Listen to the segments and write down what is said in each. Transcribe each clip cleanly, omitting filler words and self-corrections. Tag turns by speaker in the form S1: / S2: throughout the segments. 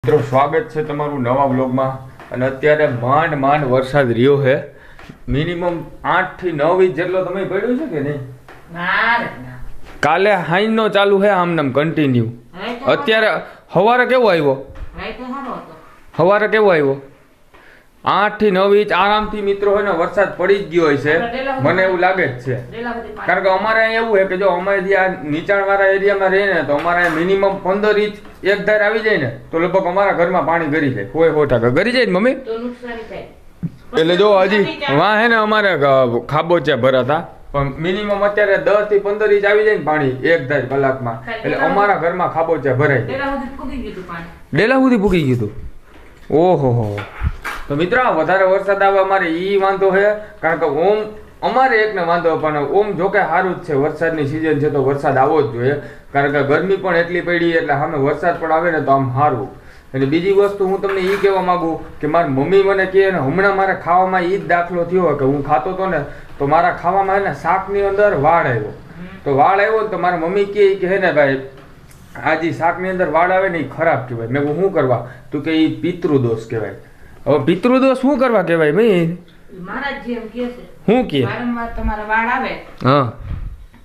S1: મિત્રો સ્વાગત છે તમારું નવા વ્લોગમાં અને અત્યારે માંડ માંડ વરસાદ રહ્યો છે મિનિમમ 8 થી 9 ઇંચ જેટલો તમે પડ્યો છે કે નહીં? કાલે હાઈનો ચાલુ છે આમનામ કન્ટિન્યુ. અત્યારે સવારે કેવો આવ્યો? સવારે કેવો આવ્યો? 8 થી 9 ઇંચ આરામથી મિત્રો છે ને વરસાદ પડી જ ગયો હોય છે, મને એવું લાગે જ છે. કારણ કે અમારે અહીંયા એવું છે કે જો અમે જે આ નીચાણ વાળા એરિયામાં રહીએ ને તો અમારે મિનિમમ 15 ઇંચ એક ધાર આવી જાય ને તો લગભગ અમારા ઘરમાં પાણી ગરી જાય, કોઈ 100% ગરી જાય ને મમ્મી. એટલે જો હજી વાં હે ને અમારે ખાબોચિયા ભરાતા, પણ મિનિમમ અત્યારે 10 થી 15 ઇંચ આવી જાય ને પાણી એક ધાર કલાકમાં, એટલે અમારા ઘરમાં ખાબોચિયા ભરાય જાય. ડેલા સુધી પૂકી ગયું હતું. ઓહો. તો મિત્રો વધારે વરસાદ આવે અમારે ઈ વાંધો છે, કારણ કે ઓમ અમારે એકને વાંધો, પણ ઓમ જોકે સારું જ છે, વરસાદની સિઝન છે તો વરસાદ આવવો જ જોઈએ, કારણ કે ગરમી પણ એટલી પડી એટલે સામે વરસાદ પણ આવે ને તો આમ સારું. અને બીજી વસ્તુ હું તમને એ કહેવા માંગુ કે મારી મમ્મી મને કહે ને, હમણાં મારે ખાવામાં એ જ દાખલો થયો કે હું ખાતો હતો ને તો મારા ખાવામાં ને શાકની અંદર વાળ આવ્યો. તો વાળ આવ્યો ને તો મારા મમ્મી કહે હે ને ભાઈ આ જે શાકની અંદર વાળ આવે ને એ ખરાબ કહેવાય. મેં શું કરવા? તો કે એ પિતૃદોષ કહેવાય. હવે પિતૃદોષ શું કરવા કહેવાય ભાઈ?
S2: મહારાજ જે એમ કહે છે
S1: શું કહે?
S2: વારંવાર તમારા વાળ આવે,
S1: હા,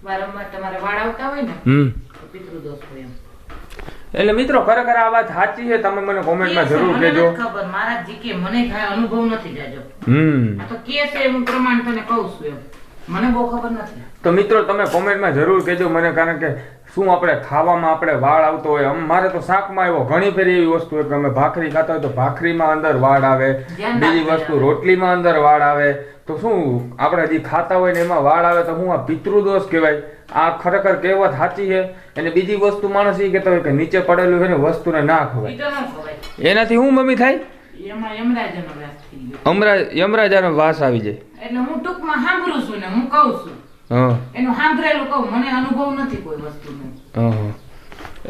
S2: વારંવાર તમારા વાળ આવતા હોય ને તો પિતૃદોષ હોય એમ.
S1: એટલે મિત્રો ખરેખર આ વાત સાચી છે? તમે મને કોમેન્ટમાં જરૂર કહેજો.
S2: ખબર મહારાજ જી કે મને કાંઈ અનુભવ નથી જાજો. આ તો કે છે હું પ્રમાણ તને કહું છું એમ, મને બહુ ખબર નથી.
S1: તો મિત્રો તમે કોમેન્ટમાં જરૂર કહેજો મને, કારણ કે શું આપણે ખાવામાં આપણે વાળ આવતો હોય, મારે તો શાકમાં આવ્યો. ઘણી ફેરી એવી વસ્તુ કે અમે ભાખરી ખાતા હોય તો ભાખરીમાં અંદર વાળ આવે, બીજી વસ્તુ રોટલીમાં અંદર વાળ આવે. તો શું આપણે જે ખાતા હોય ને એમાં વાળ આવે તો શું આ પિતૃદોષ કહેવાય? આ ખરેખર કહેવત સાચી છે. અને બીજી વસ્તુ માણસ એ કહેતા હોય કે નીચે પડેલું છે ને વસ્તુને ના ખવાય, એનાથી શું મમ્મી થાય? યમરાજાનો વાસ આવી જાય.
S2: એટલે હું ટૂંકમાં સાંભળું છું ને હું કહું છું, એનું સાંભળેલું કહું, મને અનુભવ નથી કોઈ વસ્તુનો.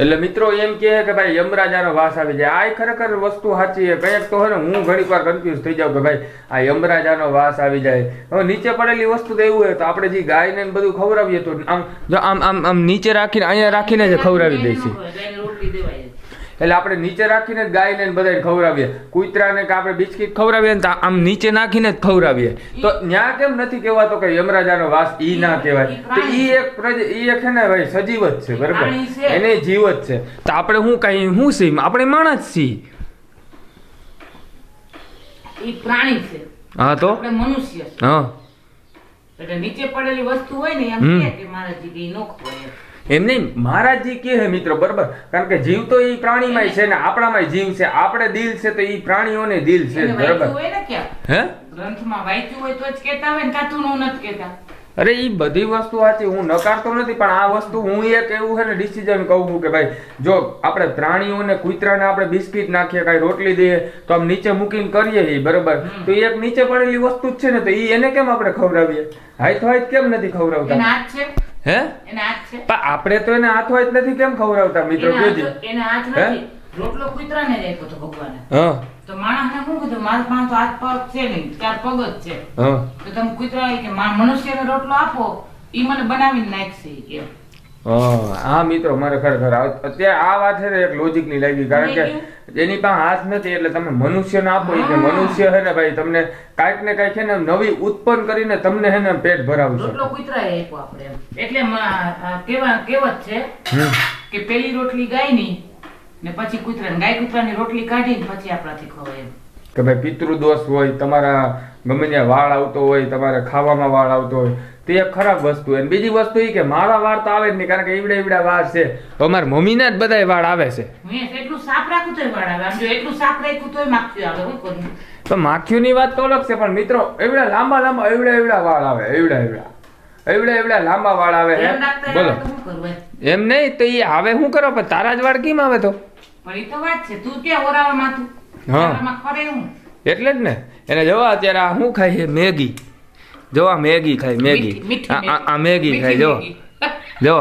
S1: એટલે મિત્રો એમ કહે કે ભાઈ યમરાજાનો વાસ આવી જાય. આ ખરેખર વસ્તુ સાચી છે. કંઈક તો હે ને હું ઘણી વાર કન્ફ્યુઝ થઈ જાઉં કે ભાઈ આ યમરાજાનો વાસ આવી જાય. હવે નીચે પડેલી વસ્તુ તો એવું હોય તો આપણે જે ગાયને બધું ખવડાવીએ તો આમ જો આમ આમ આમ નીચે રાખીને અહીંયા રાખીને જ ખવડાવી દઈશું. એટલે આપણે નીચે રાખીને જ ગાયને બધાને ખવડાવીએ, કૂતરાને કે આપણે બિસ્કિટ ખવડાવીએ ને તો આમ નીચે નાખીને જ ખવડાવીએ. તો ન્યા કેમ નથી કહેવાતો કે યમરાજાનો વાસ ઈ ના કહેવાય? તો ઈ એક છે ને ભાઈ સજીવ જ છે, બરાબર? એને જીવ જ છે. તો આપણે શું કઈ શું છીએ? આપણે માણસ છીએ.
S2: ઈ પ્રાણી છે.
S1: હા તો
S2: આપણે મનુષ્ય.
S1: હા,
S2: એટલે નીચે પડેલી વસ્તુ હોય ને એમ કે મારા જીવી નો ખવાય
S1: એમ નહીં. મહારાજજી કે હે મિત્રો, બરાબર? કારણ કે જીવ તો ઈ પ્રાણીમાં છે ને આપણામાં જીવ છે. આપણે દિલ છે તો ઈ પ્રાણીઓને દિલ છે, બરાબર? હે
S2: ગ્રંથમાં વાંચ્યું હોય તો જ કહેતા હોય ને, કાતું નું નથી કહેતા.
S1: અરે ઈ બધી વસ્તુ સાચી, હું નકારતો નથી, પણ આ વસ્તુ હું એક એવું છે ને ડિસિઝન કહું છું કે ભાઈ જો આપણે પ્રાણીઓને કૂતરાને આપણે બિસ્કિટ નાખીએ, કાંઈ રોટલી દઈએ તો આમ નીચે મૂકીને કરીએ ઈ, બરાબર? તો એ એક નીચે પડેલી વસ્તુ જ છે ને, તો ઈ એને કેમ આપણે ખવડાવીએ? હાથ હાથ કેમ નથી ખવડાવતા? હે પણ આપણે તો એને હાથો હાથ નથી કેમ ખવડાવતા મિત્રો? જોજો
S2: એને હાથ નથી, રોટલો કૂતરાને જ આપ્યો તો ભગવાને.
S1: હા
S2: તો માણસને શું કીધું મારા પાસે તો હાથ પગ છે નહીં, 4 પગ જ છે.
S1: હા
S2: તો તમે કૂતરા કે મનુષ્યને રોટલો આપો ઈ મને બનાવીને નાખશે કે.
S1: હા મિત્રો મારે ખરેખર અત્યારે આ વાત છે ને એક લોજિક ની લાગી, કારણ કે એની પાસે હાથ નથી એટલે તમે મનુષ્યને આપો કે મનુષ્ય છે ને ભાઈ તમને કાંઈક ને કાંઈક છે ને નવી ઉત્પન્ન કરીને તમને છે ને પેટ ભરાવશે.
S2: રોટલો કૂતરાએ આપ્યો આપણે એટલે કહેવત છે કે પેલી રોટલી ગાયની ને પછી કૂતરાની, ગાય કૂતરાની રોટલી કાઢીને પછી આપણાથી ખવાય
S1: કે ભાઈ પિતૃદોષ હોય, તમારા ગમે ત્યાં વાળ આવતો હોય, તમારે ખાવામાં વાળ આવતો હોય તો એ ખરાબ વસ્તુ. અને બીજી વસ્તુ એ કે મારા વાળ તો આવે જ નહીં, કારણ કે એવડા વાળ છે તો અમારા મમ્મીના જ બધા વાળ આવે છે.
S2: એટલું સાફ રાખું તોય વાળ આવે, આમ જો એટલું સાફ રાખ્યું તોય માખીઓ આવે. હું કરું
S1: તો માખીઓની વાત તો અલગ છે, પણ મિત્રો એવડા લાંબા લાંબા એવડા વાળ આવે, એવડા લાંબા વાળ આવે. બોલો એમ નહીં તો એ આવે શું કરો? પણ તારા જ વાળ કેમ આવે? તો
S2: પણ એ તો વાત છે, તું કે ઓરાવામાં તું ઓરામાં ખરે હું એટલે
S1: જ ને. એને જોવા અત્યારે આ શું ખાય છે? મેગી. જોવા મેગી ખાય, મેગી. આ મેગી ખાય, જો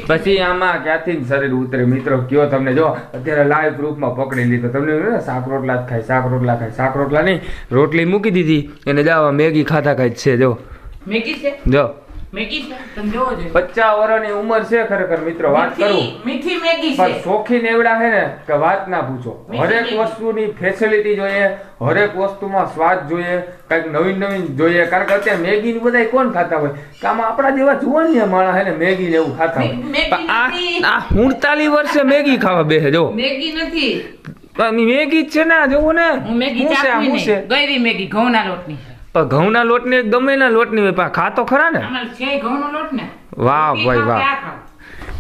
S1: પછી આમાં ક્યાંથી શરીર ઉતરે મિત્રો? કયો તમને. જો અત્યારે લાઈવ પ્રૂફમાં પકડી લીધો તમને. શાક રોટલા જ ખાય, શાક રોટલા ખાય. શાક રોટલા નહીં, રોટલી મૂકી દીધી એને જાવા મેગી ખાતા ખાય છે. જો
S2: મેગી છે,
S1: જો
S2: મેગી છે તમે જોવો જોઈએ
S1: 50 વર્ષની ઉંમર છે ખરેખર મિત્રો, વાત કરું
S2: મીઠી મેગી છે
S1: પણ શોખીન એવડા છે ને કે વાત ના પૂછો. હરેક વસ્તુની ફેસિલિટી જોઈએ, હરેક વસ્તુમાં સ્વાદ જોઈએ, કઈક નવીન નવીન જોઈએ. કારણ કે અત્યારે મેગી ની બધા કોણ ખાતા હોય કે આમાં આપણા જેવા જુવાનિયા માણસ હે ને મેગી ને એવું ખાતા હોય. પણ આ 49 વર્ષે મેગી ખાવા બેસે જો.
S2: મેગી નથી,
S1: મેગી જ છે ને, જોવો ને
S2: હું મેગી ચાખવી નહીં. ગયરી મેગી ઘઉંના લોટની છે.
S1: પણ ઘઉંના લોટની ગમે ના લોટની હોય પણ ખાતો ખરા ને.
S2: આમાં છે ઘઉંનો લોટ ને.
S1: વાહ ભાઈ વાહ.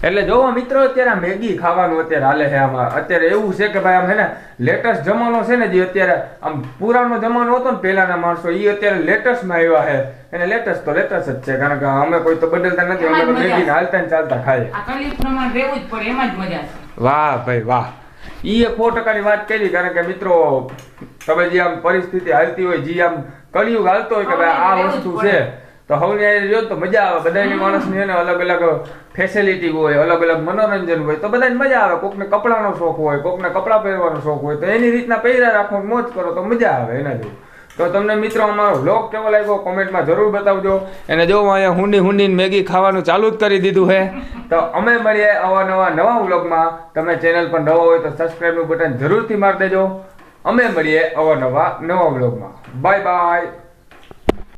S1: એટલે જોવો મિત્રો અત્યારે મેગી ખાવાનું અત્યારે હાલે છે. આમાં અત્યારે એવું છે કે ભાઈ આમ હે ને લેટેસ્ટ જમાનો છે ને, જે અત્યારે આમ પુરાનો જમાનો હતો ને પહેલાના માણસો, એ અત્યારે લેટેસ્ટ માં આવ્યા છે. અને લેટેસ્ટ તો લેટેસ્ટ જ છે, કારણ કે અમે કોઈ તો બદલતા નથી, અમે તો મેગી હાલતા ને ચાલતા ખાઈએ.
S2: આ કલી પ્રમાણ રહેવું જ પડે, એમાં જ મજા છે.
S1: વાહ ભાઈ વાહ. ઈ 100% ની વાત કરી, કારણ કે મિત્રો તમે જે આમ પરિસ્થિતિ હાલતી હોય, જે આમ કળિયુગ હાલતો હોય કે ભાઈ આ વસ્તુ છે, તો હવની આ જો તો મજા આવે. બધાની માણસની એને અલગ અલગ ફેસિલિટી હોય, અલગ અલગ મનોરંજન હોય, તો બધાને મજા આવે. કોકને કપડાનો શોખ હોય, કોકને કપડાં પહેરવાનો શોખ હોય, તો એની રીતના પહેર્યા રાખો, મોજ કરો તો મજા આવે એના જેવું. તો તમને મિત્રો અમારો વ્લોગ કેવો લાગ્યો કોમેન્ટમાં જરૂર બતાવજો. અને જો અહીંયા હુંડી મેગી ખાવાનું ચાલુ જ કરી દીધું છે. તો અમે મળીએ નવા વ્લોગમાં. તમે ચેનલ પર નવા હોય તો સબસ્ક્રાઇબનું બટન જરૂરથી મારી દેજો. અમે મળીએ નવા વ્લોગમાં. Bye bye.